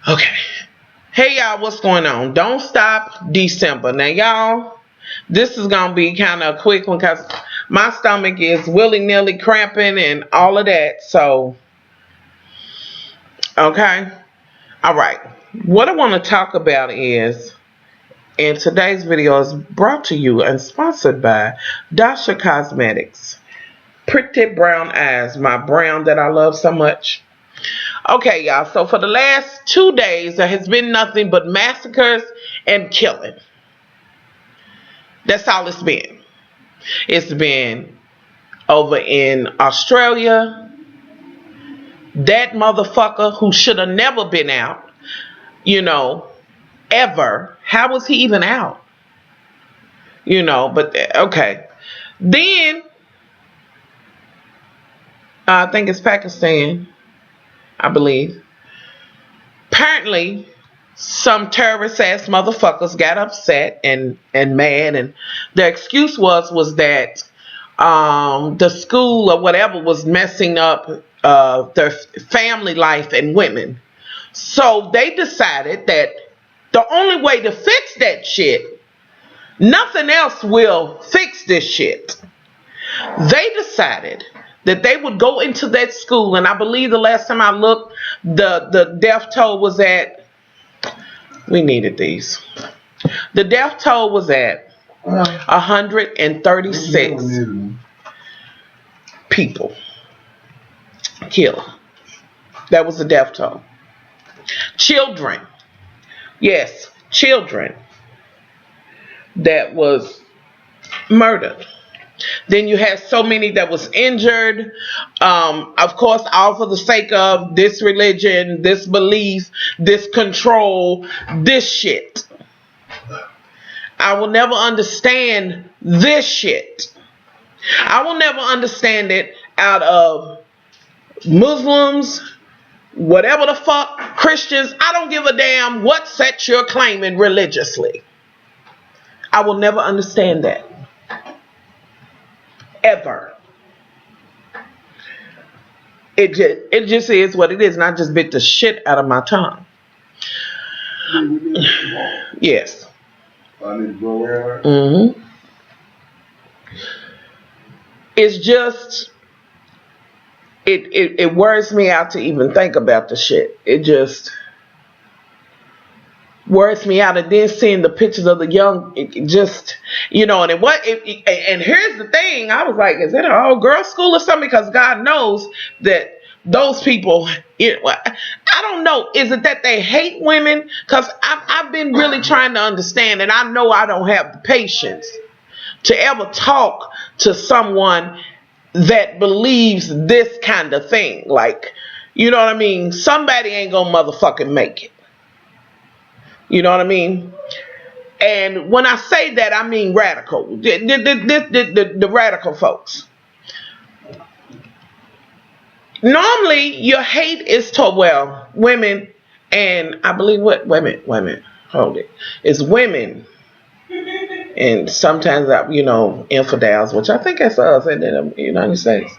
Okay. Hey, y'all, what's going on? Don't stop December. Now, y'all, this is going to be kind of a quick one because my stomach is willy-nilly cramping and all of that. So, okay. All right. What I want to talk about is, and today's video is brought to you and sponsored by Dasha Cosmetics. Pretty brown eyes, my brown that I love so much. Okay, y'all, so for the last 2 days, there has been nothing but massacres and killing. That's all it's been. It's been over in Australia. That motherfucker who should have never been out, you know, ever. How was he even out? You know, but okay. Then, I think it's Pakistan. I believe. Apparently, some terrorist ass motherfuckers got upset and mad, and their excuse was that the school or whatever was messing up their family life and women. So they decided that the only way to fix that shit, nothing else will fix this shit. They decided that they would go into that school, and I believe the last time I looked, the death toll was at, we needed these. The death toll was at 136 people killed. That was the death toll. Children, yes, children that was murdered. Then you had so many that was injured. Of course, all for the sake of this religion, this belief, this control, this shit. I will never understand this shit. I will never understand it out of Muslims, whatever the fuck, Christians. I don't give a damn what sect you're claiming religiously. I will never understand that. Ever. It just is what it is, and I just bit the shit out of my tongue. Yes. Mm-hmm. It's just it wears me out to even think about the shit. It just wears me out, and then seeing the pictures of the young, it just, you know, and and here's the thing, I was like, is it an all girls school or something? Because God knows that those people, I don't know, is it that they hate women? Because I've been really trying to understand, and I know I don't have the patience to ever talk to someone that believes this kind of thing. Like, you know what I mean? Somebody ain't gonna motherfucking make it. You know what I mean? And when I say that, I mean radical. The radical folks. Normally, your hate is toward, well, women, and I believe what? Women. Hold it. It's women. And sometimes, you know, infidels, which I think that's us in the United States.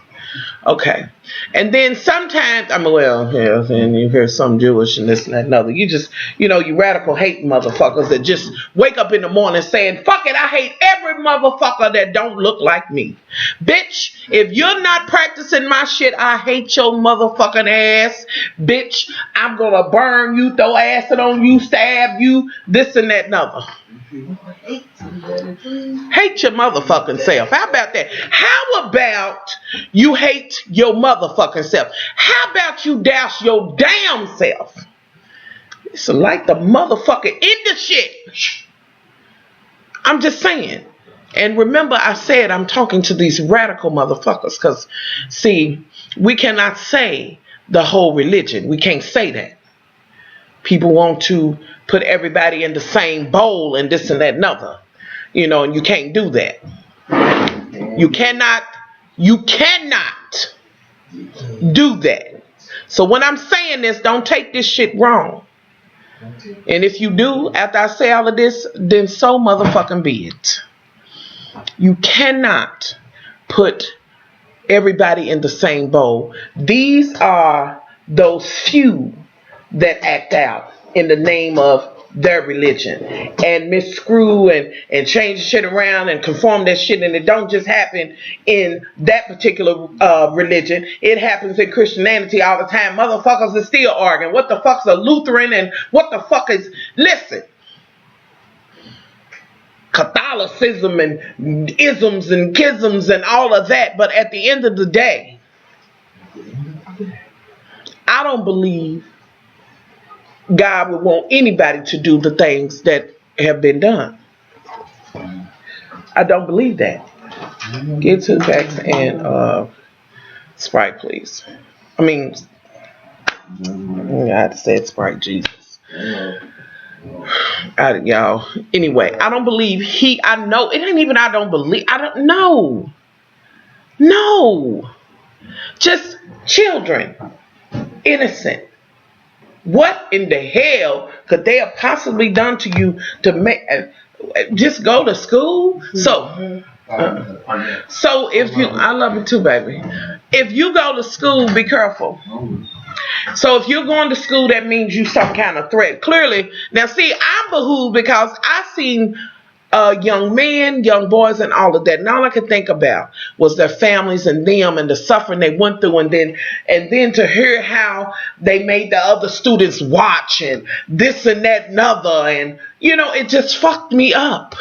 Okay. And then sometimes, I mean, well, yeah, and you hear some Jewish and this and that and other. You just, you know, you radical hate motherfuckers that just wake up in the morning saying, fuck it, I hate every motherfucker that don't look like me. Bitch, if you're not practicing my shit, I hate your motherfucking ass. Bitch, I'm gonna burn you, throw acid on you, stab you, this and that and other. Hate your motherfucking self. How about that? How about you hate your motherfucking self? How about you douse your damn self? It's like the motherfucker in the shit. I'm just saying. And remember, I said I'm talking to these radical motherfuckers because, see, we cannot say the whole religion. We can't say that. People want to put everybody in the same bowl and this and that and other. You know, and you can't do that. You cannot do that. So when I'm saying this, don't take this shit wrong. And if you do, after I say all of this, then so motherfucking be it. You cannot put everybody in the same bowl. These are those few that act out in the name of their religion and misscrew and change shit around and conform that shit, and it don't just happen in that particular religion. It happens in Christianity all the time. Motherfuckers are still arguing what the fuck's a Lutheran and what the fuck is, listen, Catholicism and isms and schisms and all of that. But at the end of the day, I don't believe God would want anybody to do the things that have been done. I don't believe that. Get 2 packs and Sprite, please. I mean, I had to say it, Sprite, Jesus. Y'all. Anyway, I don't believe I know. It ain't even I don't believe. I don't know. No. Just children. Innocent. What in the hell could they have possibly done to you to make just go to school? So if you, I love you too, baby. If you go to school, be careful. So if you're going to school, that means you some kind of threat. Clearly, now see, I'm behooved because I seen young men, young boys, and all of that. And all I could think about was their families and them and the suffering they went through, and then to hear how they made the other students watch and this and that and other, and it just fucked me up.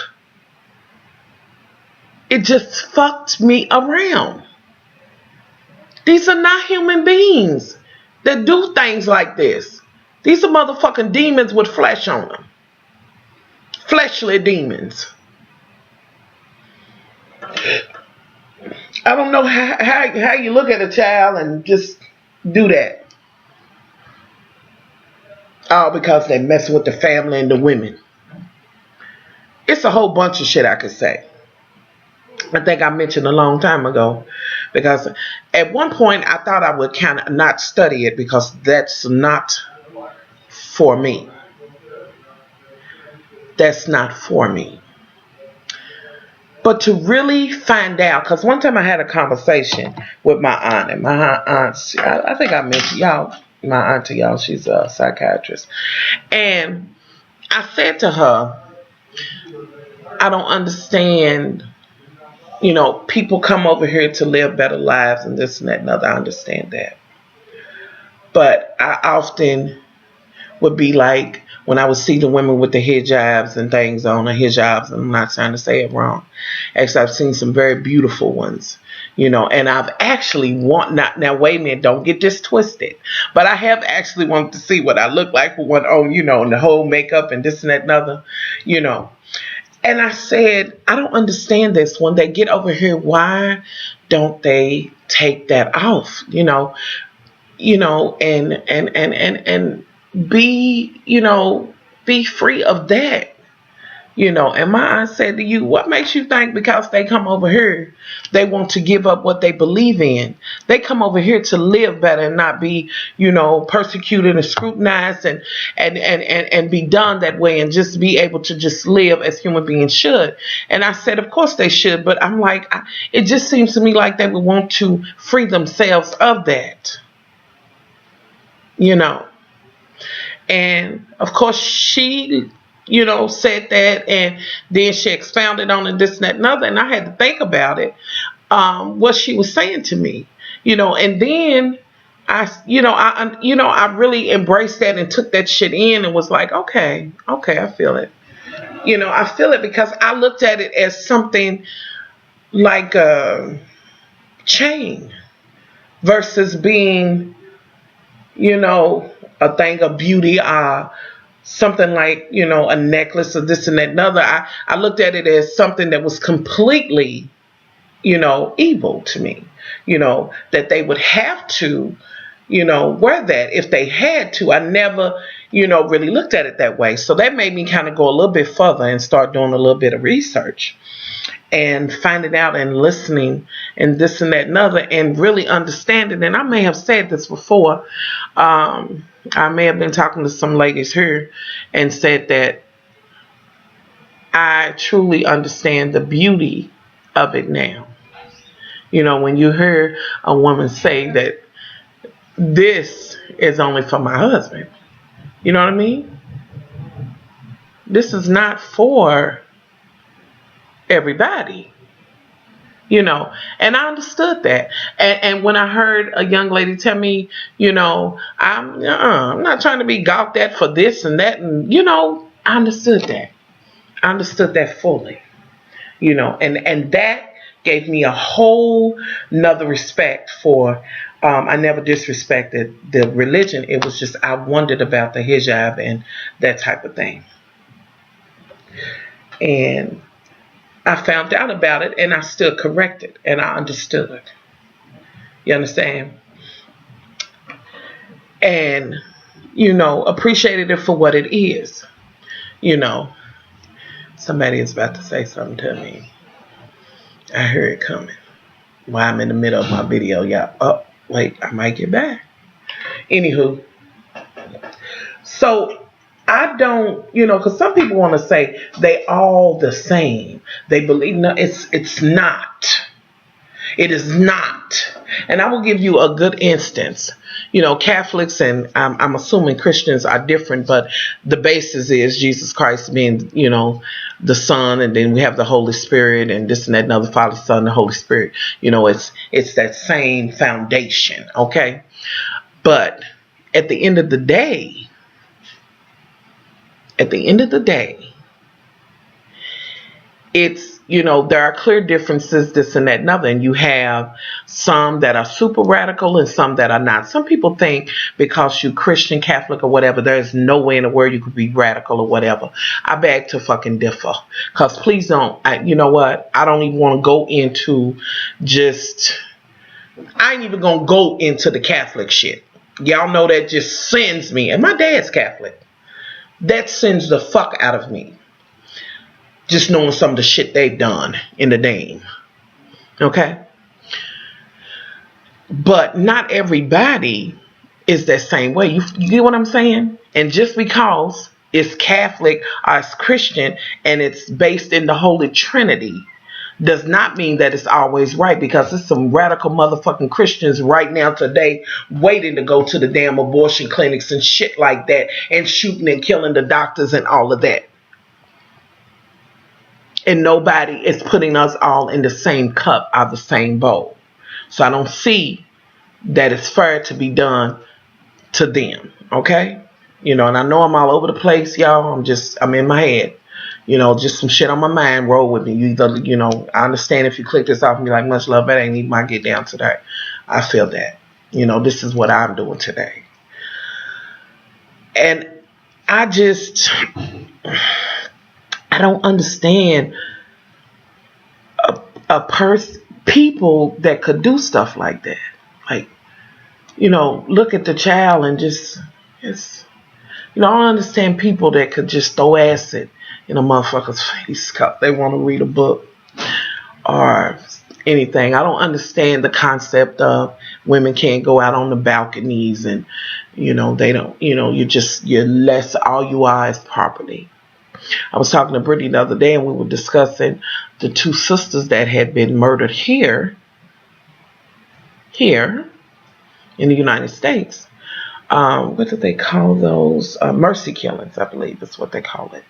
It just fucked me around. These are not human beings that do things like this. These are motherfucking demons with flesh on them. Fleshly demons. I don't know how you look at a child and just do that. All because they mess with the family and the women. It's a whole bunch of shit I could say. I think I mentioned a long time ago, because at one point I thought I would kind of not study it because that's not for me. That's not for me. But to really find out, because one time I had a conversation with my aunt, and my aunt, I think I mentioned y'all, my aunt to y'all, she's a psychiatrist. And I said to her, I don't understand, people come over here to live better lives and this and that and other. I understand that. But I often would be like, when I would see the women with the hijabs and things on, the hijabs, and I'm not trying to say it wrong. Actually, I've seen some very beautiful ones, and I've actually now wait a minute, don't get this twisted, but I have actually wanted to see what I look like with one on, and the whole makeup and this and that and other, And I said, I don't understand this. When they get over here, why don't they take that off? And be free of that. And my aunt said to you, what makes you think because they come over here, they want to give up what they believe in? They come over here to live better and not be, persecuted and scrutinized and be done that way, and just be able to just live as human beings should. And I said, of course they should, but I'm like, it just seems to me like they would want to free themselves of that. And of course she, said that, and then she expounded on it, this and that and other, and I had to think about it, what she was saying to me, and then I really embraced that and took that shit in and was like, okay, I feel it. I feel it, because I looked at it as something like a chain versus being, a thing of beauty, something like, a necklace or this and that and other. I looked at it as something that was completely, evil to me, that they would have to, wear that if they had to. I never, really looked at it that way. So that made me kind of go a little bit further and start doing a little bit of research and finding out and listening and this and that and other, and really understanding. And I may have said this before. I may have been talking to some ladies here and said that I truly understand the beauty of it now. When you hear a woman say that this is only for my husband. You know what I mean? This is not for everybody. You know, and I understood that. And when I heard a young lady tell me, you know, I'm not trying to be gawked at for this and that, and you know, I understood that. I understood that fully. You know, and that gave me a whole nother respect for. I never disrespected the religion. It was just I wondered about the hijab and that type of thing. And I found out about it and I stood corrected and I understood. You understand? And, you know, appreciated it for what it is. You know, somebody is about to say something to me. I heard it coming. While I'm in the middle of my video, y'all. Oh, wait, I might get back. Anywho, so I don't, you know, because some people want to say they all the same. They believe, no, it's not. It is not. And I will give you a good instance. You know, Catholics and I'm assuming Christians are different, but the basis is Jesus Christ being, you know, the Son, and then we have the Holy Spirit and this and that, another Father, Son, the Holy Spirit. You know, it's that same foundation, okay? But at the end of the day, it's, you know, there are clear differences, this and that and other. And you have some that are super radical and some that are not. Some people think because you're Christian, Catholic, or whatever, there's no way in the world you could be radical or whatever. I beg to fucking differ. Because please don't, you know what? I don't even want to go into I ain't even going to go into the Catholic shit. Y'all know that just sends me. And my dad's Catholic. That sends the fuck out of me. Just knowing some of the shit they've done in the name. Okay? But not everybody is that same way. You get what I'm saying? And just because it's Catholic or it's Christian and it's based in the Holy Trinity does not mean that it's always right, because there's some radical motherfucking Christians right now today waiting to go to the damn abortion clinics and shit like that and shooting and killing the doctors and all of that. And nobody is putting us all in the same cup or the same bowl. So I don't see that it's fair to be done to them. Okay? You know, and I know I'm all over the place, y'all. I'm in my head. You know, just some shit on my mind. Roll with me. You either, you know, I understand if you click this off and be like, much love, that ain't even my get down today. I feel that. You know, this is what I'm doing today. And I don't understand people that could do stuff like that. Like, you know, look at the child and just, it's, you know, I don't understand people that could just throw acid in a motherfucker's face because they want to read a book or anything. I don't understand the concept of women can't go out on the balconies and, you know, they don't, you know, you're less, all you are is property. I was talking to Brittany the other day and we were discussing the two sisters that had been murdered here in the United States. What do they call those? Mercy killings, I believe is what they call it.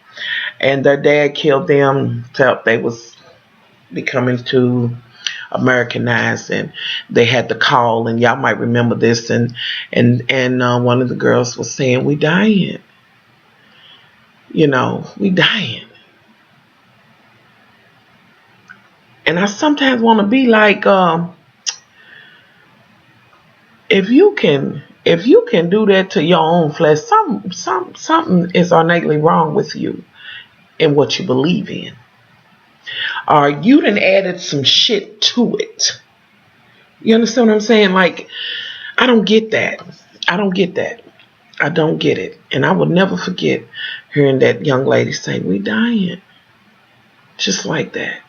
And their dad killed them, felt they was becoming too Americanized, and they had to call, and y'all might remember this, and one of the girls was saying, we dying. You know, we dying. And I sometimes want to be like, if you can do that to your own flesh, something is innately wrong with you and what you believe in. Or you done added some shit to it. You understand what I'm saying? Like, I don't get that. I don't get it. And I would never forget hearing that young lady say, we dying. Just like that.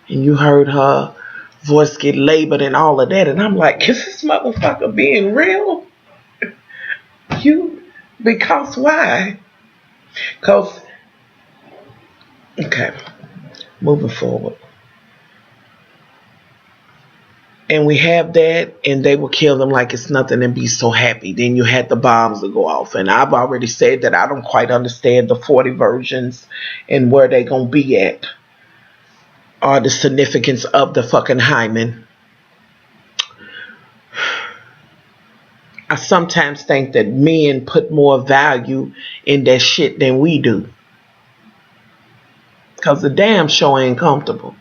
And you heard her voice get labored and all of that. And I'm like, is this motherfucker being real? Because why? Because, okay, moving forward. And we have that, and they will kill them like it's nothing and be so happy. Then you had the bombs that go off. And I've already said that I don't quite understand the 40 versions and where they gonna be at, or the significance of the fucking hymen. I sometimes think that men put more value in that shit than we do. Because the damn show ain't comfortable.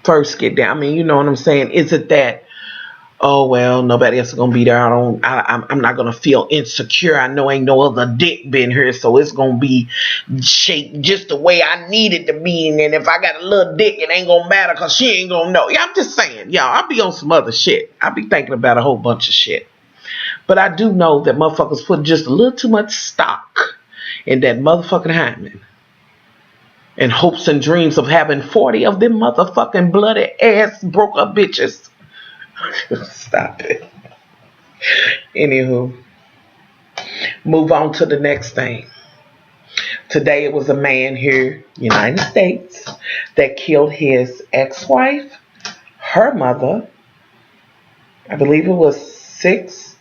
First get down. I mean, you know what I'm saying? Is it that, oh, well, nobody else is going to be there. I'm not going to feel insecure. I know ain't no other dick been here, so it's going to be shaped just the way I need it to be. And then if I got a little dick, it ain't going to matter because she ain't going to know. Yeah, I'm just saying, y'all, I'll be on some other shit. I'll be thinking about a whole bunch of shit. But I do know that motherfuckers put just a little too much stock in that motherfucking hymen. In hopes and dreams of having 40 of them motherfucking bloody ass broke up bitches. Stop it. Anywho, move on to the next thing. Today it was a man here, United States, that killed his ex-wife, her mother, I believe it was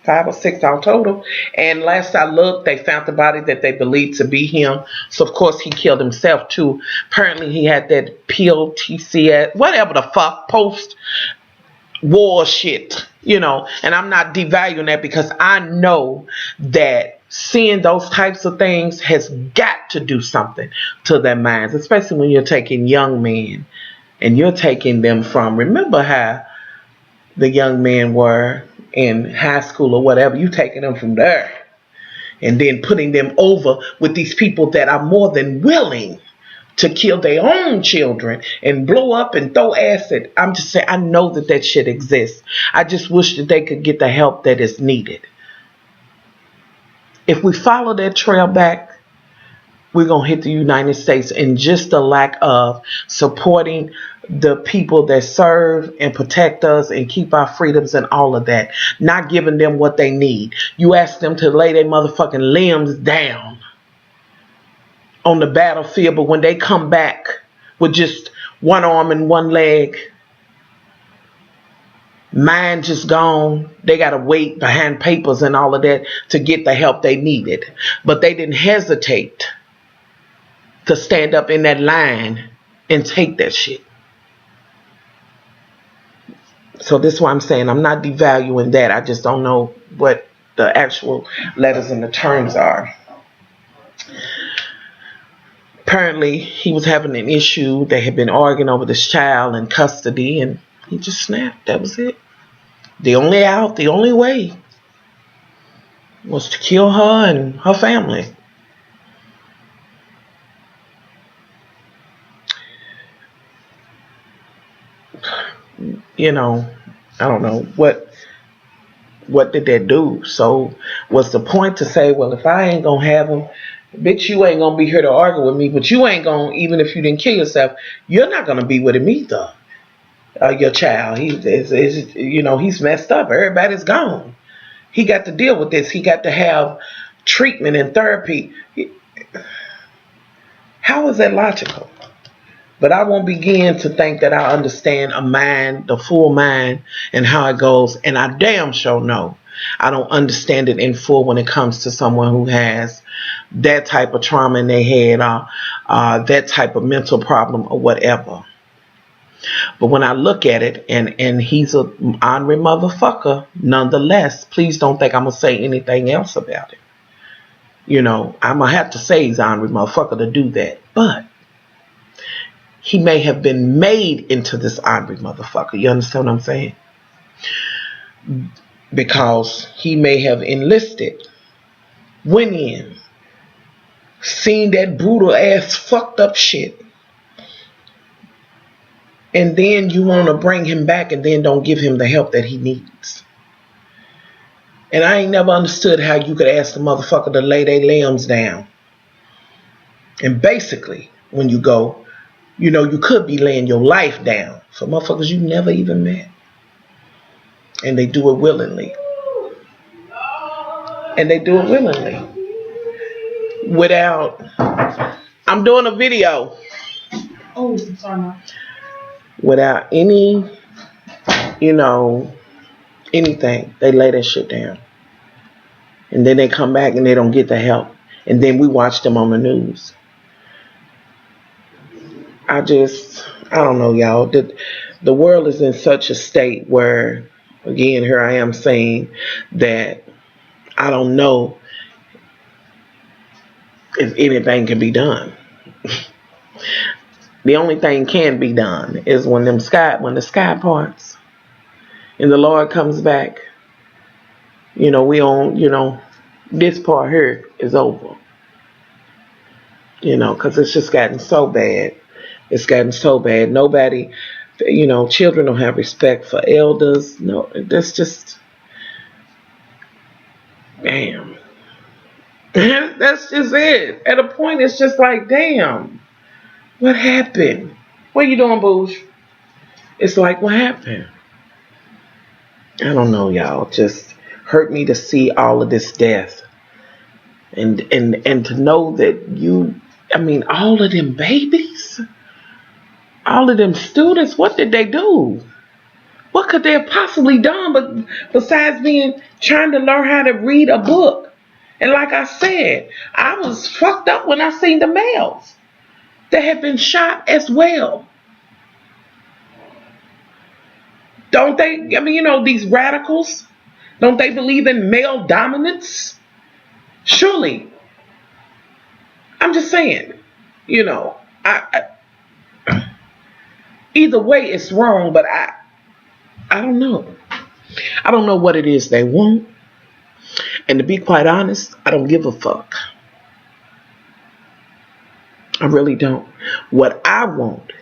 5 or 6 all total. And last I looked, they found the body that they believed to be him. So, of course, he killed himself, too. Apparently, he had that POTCS, whatever the fuck, post-war shit, you know. And I'm not devaluing that because I know that seeing those types of things has got to do something to their minds, especially when you're taking young men and you're taking them from, remember how the young men were in high school or whatever, you taking them from there and then putting them over with these people that are more than willing to kill their own children and blow up and throw acid. I'm just saying, I know that shit exists. I just wish that they could get the help that is needed. If we follow that trail back, we're going to hit the United States, and just the lack of supporting the people that serve and protect us and keep our freedoms and all of that. Not giving them what they need. You ask them to lay their motherfucking limbs down on the battlefield, but when they come back with just one arm and one leg, mind just gone, they got to wait behind papers and all of that to get the help they needed. But they didn't hesitate to stand up in that line and take that shit. So this is why I'm saying I'm not devaluing that. I just don't know what the actual letters and the terms are. Apparently, he was having an issue. They had been arguing over this child in custody, and he just snapped. That was it. The only way was to kill her and her family. You know, I don't know what did that do. So what's the point to say, well, if I ain't gonna have him, bitch, you ain't gonna be here to argue with me, but you ain't gonna, even if you didn't kill yourself, you're not gonna be with him either. Your child, he's messed up. Everybody's gone. He got to deal with this. He got to have treatment and therapy. How is that logical? But I won't begin to think that I understand a mind, the full mind, and how it goes. And I damn sure know I don't understand it in full when it comes to someone who has that type of trauma in their head, or that type of mental problem or whatever. But when I look at it, and he's a honorary motherfucker, nonetheless, please don't think I'm going to say anything else about it. You know, I'm going to have to say he's an honorary motherfucker to do that. But he may have been made into this honorary motherfucker. You understand what I'm saying? Because he may have enlisted, went in, seen that brutal ass fucked up shit, and then you want to bring him back and then don't give him the help that he needs. And I ain't never understood how you could ask the motherfucker to lay their limbs down. And basically, when you go, you know, you could be laying your life down for motherfuckers you never even met. And they do it willingly. And they do it willingly. Without... I'm doing a video. Oh, sorry, Mom. without any, you know, anything. They lay that shit down. And then they come back and they don't get the help. And then we watch them on the news. I don't know, y'all. The world is in such a state where, again, here I am saying that I don't know if anything can be done. The only thing can be done is when the sky parts and the Lord comes back. We on, this part here is over. Because it's just gotten so bad. It's gotten so bad. Nobody, children don't have respect for elders. No, that's just, damn. That's just it. At a point, it's just like, damn, what happened? What are you doing, Boosh? It's like, what happened? I don't know, y'all. Just hurt me to see all of this death. And to know that all of them babies, all of them students, what did they do? What could they have possibly done besides trying to learn how to read a book? And like I said, I was fucked up when I seen the males that had been shot as well. Don't they, these radicals, don't they believe in male dominance? Surely. I'm just saying, either way it's wrong, but I don't know. I don't know what it is they want. And to be quite honest, I don't give a fuck. I really don't. What I want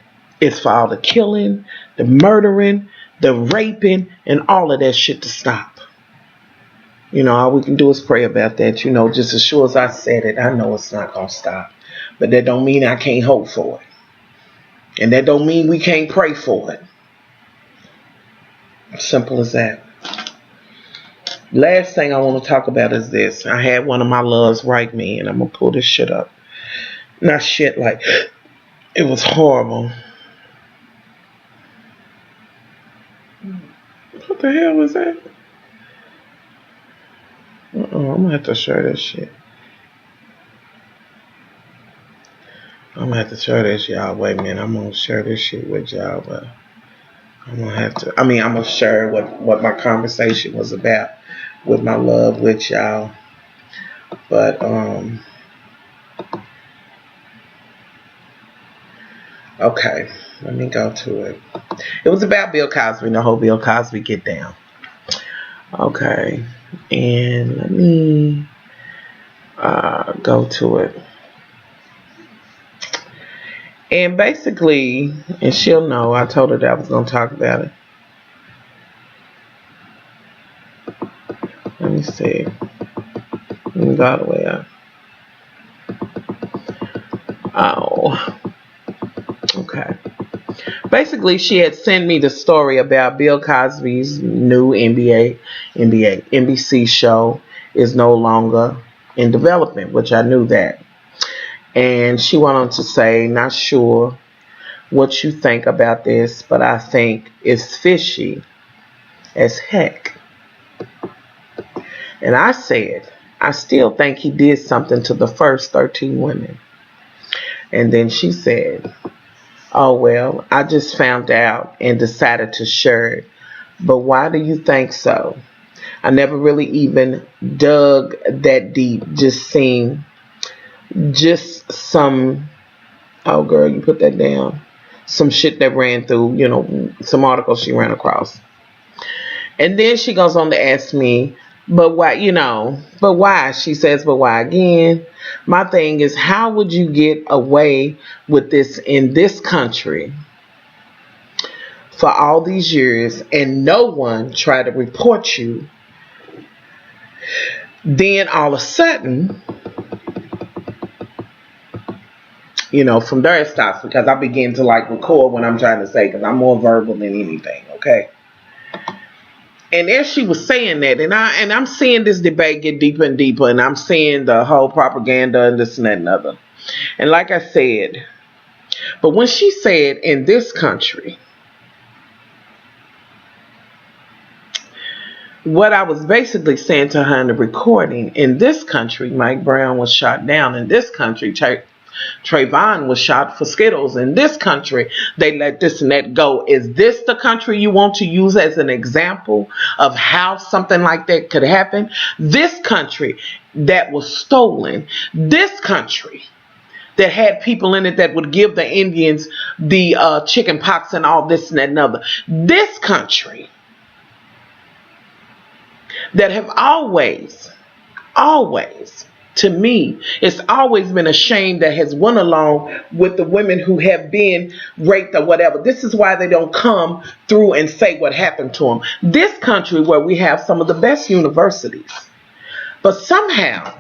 is for all the killing, the murdering, the raping, and all of that shit to stop. All we can do is pray about that. Just as sure as I said it, I know it's not going to stop. But that don't mean I can't hope for it. And that don't mean we can't pray for it. Simple as that. Last thing I want to talk about is this. I had one of my loves write me, and I'm going to pull this shit up. Not shit, like, it was horrible. What the hell was that? I'm going to have to share this shit. I'm going to have to share this, y'all. Wait a minute. I'm going to share this shit with y'all, but I'm going to have to. I'm going to share what my conversation was about with my love with y'all. But, okay. Let me go to it. It was about Bill Cosby, the whole Bill Cosby get down. Okay. And let me go to it. And basically, and she'll know, I told her that I was going to talk about it. Let me see. Let me go all the way up. Oh. Okay. Basically, she had sent me the story about Bill Cosby's new NBC show is no longer in development, which I knew that. And she went on to say, not sure what you think about this, but I think it's fishy as heck. And I said, I still think he did something to the first 13 women. And then she said, oh, well, I just found out and decided to share it. But why do you think so? I never really even dug that deep. Just some, oh girl, you put that down. Some shit that ran through, some articles she ran across. And then she goes on to ask me, but why, but why? She says, but why again? My thing is, how would you get away with this in this country for all these years and no one try to report you? Then all of a sudden, from there it stops because I begin to record what I'm trying to say because I'm more verbal than anything, okay? And as she was saying that, and I'm seeing this debate get deeper and deeper, and I'm seeing the whole propaganda and this and that and other. And like I said, but when she said in this country, what I was basically saying to her in the recording, in this country, Mike Brown was shot down. In this country, Trayvon was shot for Skittles. In this country, they let this and that go. Is this the country you want to use as an example of how something like that could happen? This country that was stolen. This country that had people in it that would give the Indians the chicken pox and all this and that and other. This country that have always, to me, it's always been a shame that has went along with the women who have been raped or whatever. This is why they don't come through and say what happened to them. This country where we have some of the best universities, but somehow,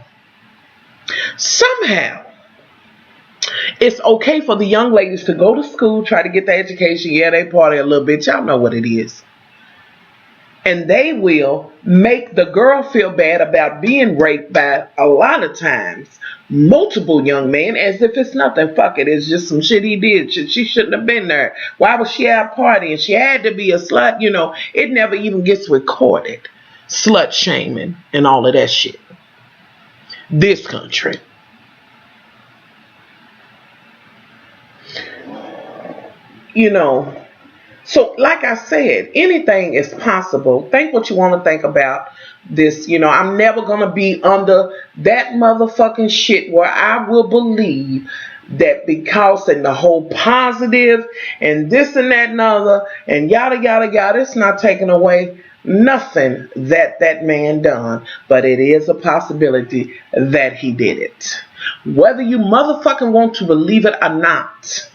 it's okay for the young ladies to go to school, try to get the education. Yeah, they party a little bit. Y'all know what it is. And they will make the girl feel bad about being raped by, a lot of times, multiple young men, as if it's nothing. Fuck it, it's just some shit he did. She shouldn't have been there. Why was she out partying? She had to be a slut. You know, it never even gets recorded. Slut shaming and all of that shit. This country. You know, so like I said, anything is possible. Think what you want to think about this. You know, I'm never going to be under that motherfucking shit where I will believe that because and the whole positive and this and that and other and yada yada yada, it's not taking away nothing that man done. But it is a possibility that he did it. Whether you motherfucking want to believe it or not.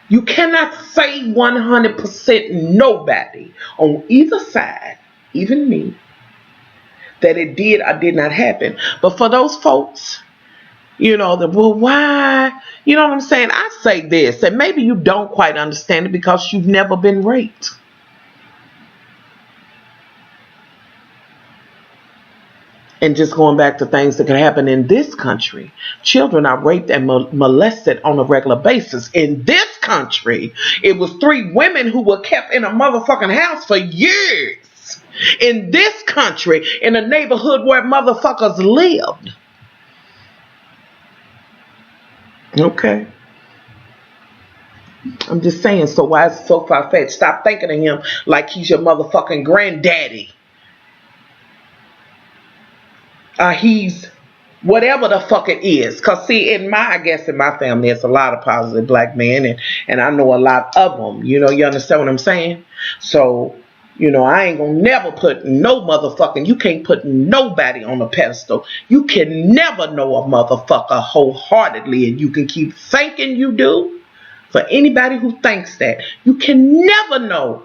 You cannot say 100% nobody on either side, even me, that it did or did not happen. But for those folks, you know, well, why? You know what I'm saying? I say this, and maybe you don't quite understand it because you've never been raped. And just going back to things that can happen in this country. Children are raped and molested on a regular basis. In this country, it was 3 women who were kept in a motherfucking house for years. In this country, in a neighborhood where motherfuckers lived. Okay. I'm just saying, so why is it so far-fetched? Stop thinking of him like he's your motherfucking granddaddy. He's whatever the fuck it is. Cause see, I guess in my family, it's a lot of positive black men, and I know a lot of them. You know, you understand what I'm saying? So, you know, I ain't gonna never put no motherfucking. You can't put nobody on a pedestal. You can never know a motherfucker wholeheartedly, and you can keep thinking you do. For anybody who thinks that, you can never know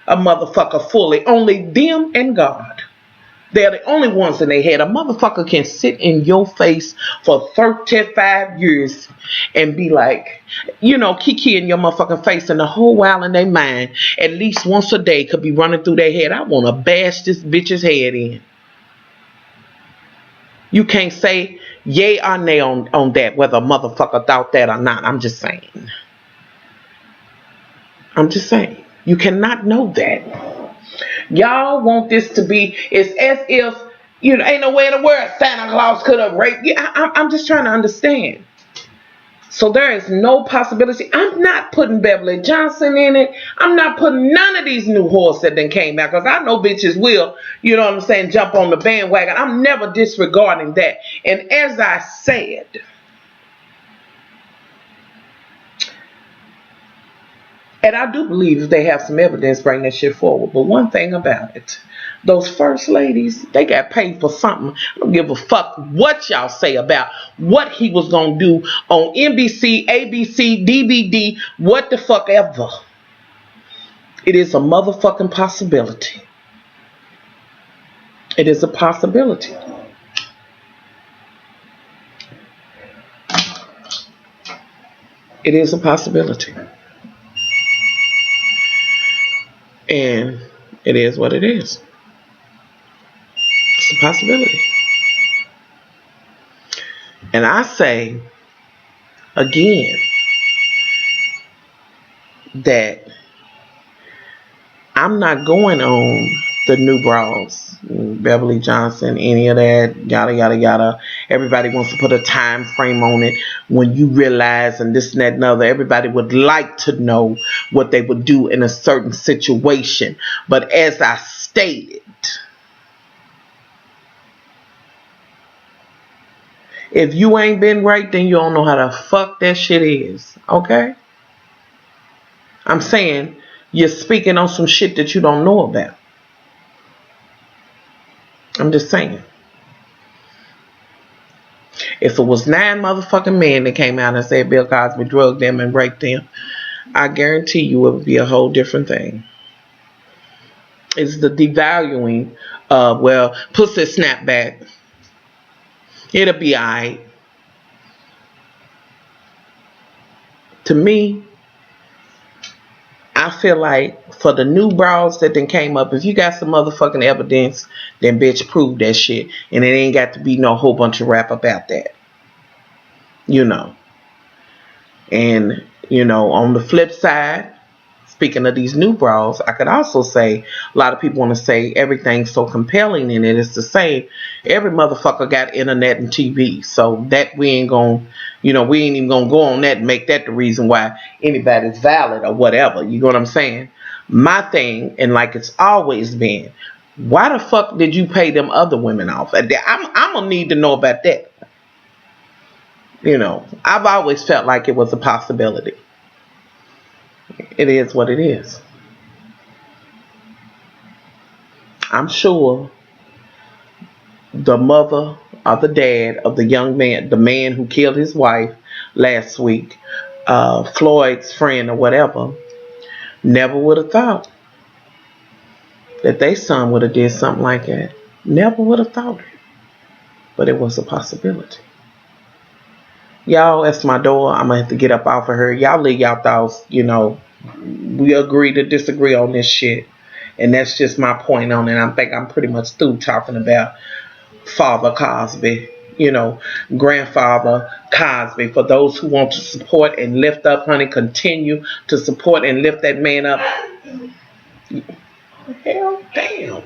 a motherfucker fully. Only them and God. They're the only ones in their head. A motherfucker can sit in your face for 35 years and be like, you know, kiki in your motherfucking face, and the whole while in their mind, at least once a day could be running through their head. I want to bash this bitch's head in. You can't say yay or nay on that, whether a motherfucker thought that or not. I'm just saying. You cannot know that. Y'all want this to be, it's as if, you know, ain't no way in the world Santa Claus could have raped you. I'm just trying to understand. So there is no possibility. I'm not putting Beverly Johnson in it. I'm not putting none of these new whores that then came out, because I know bitches will, you know what I'm saying, jump on the bandwagon. I'm never disregarding that. And as I said, and I do believe if they have some evidence, bring that shit forward. But one thing about it, those first ladies, they got paid for something. I don't give a fuck what y'all say about what he was going to do on NBC, ABC, DVD, what the fuck ever. It is a motherfucking possibility. It is a possibility. It is a possibility. And it is what it is. It's a possibility. And I say again that I'm not going on the new bras, Beverly Johnson, any of that, yada yada yada. Everybody wants to put a time frame on it. When you realize, and this and that and other, everybody would like to know what they would do in a certain situation. But as I stated, if you ain't been right, then you don't know how the fuck that shit is. Okay? I'm saying you're speaking on some shit that you don't know about. I'm just saying. If it was 9 motherfucking men that came out and said Bill Cosby drugged them and raped them, I guarantee you it would be a whole different thing. It's the devaluing of, well, pussy snap back. It'll be alright. To me, I feel like for the new bras that then came up, if you got some motherfucking evidence, then bitch prove that shit. And it ain't got to be no whole bunch of rap about that. You know. And, you know, on the flip side, speaking of these new bras, I could also say, a lot of people want to say everything's so compelling in it. It's the same. Every motherfucker got internet and TV. So that we ain't going to, you know, we ain't even going to go on that and make that the reason why anybody's valid or whatever. You know what I'm saying? My thing, and like it's always been, why the fuck did you pay them other women off? I'm going to need to know about that. You know, I've always felt like it was a possibility. It is what it is. I'm sure the mother or the dad of the young man, the man who killed his wife last week, Floyd's friend or whatever, never would have thought that their son would have did something like that. Never would have thought it. But it was a possibility. Y'all, that's my door. I'm going to have to get up off of her. Y'all leave y'all thoughts. You know, we agree to disagree on this shit. And that's just my point on it. I think I'm pretty much through talking about Father Cosby. You know, Grandfather Cosby. For those who want to support and lift up, honey, continue to support and lift that man up. Hell damn.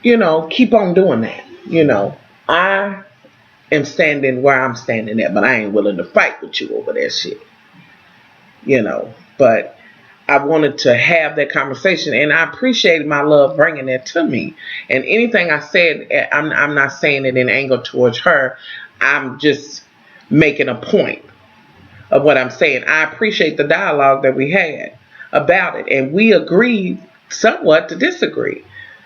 You know, keep on doing that. You know, I am standing where I'm standing at, but I ain't willing to fight with you over that shit. You know, but I wanted to have that conversation, and I appreciated my love bringing that to me. And anything I said, I'm not saying it in anger towards her. I'm just making a point of what I'm saying. I appreciate the dialogue that we had about it, and we agreed somewhat to disagree.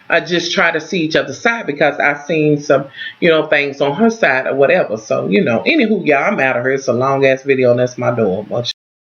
I just try to see each other's side because I seen some, you know, things on her side or whatever. So, you know, anywho, y'all, I'm out of here. It's a long ass video, and that's my door. Much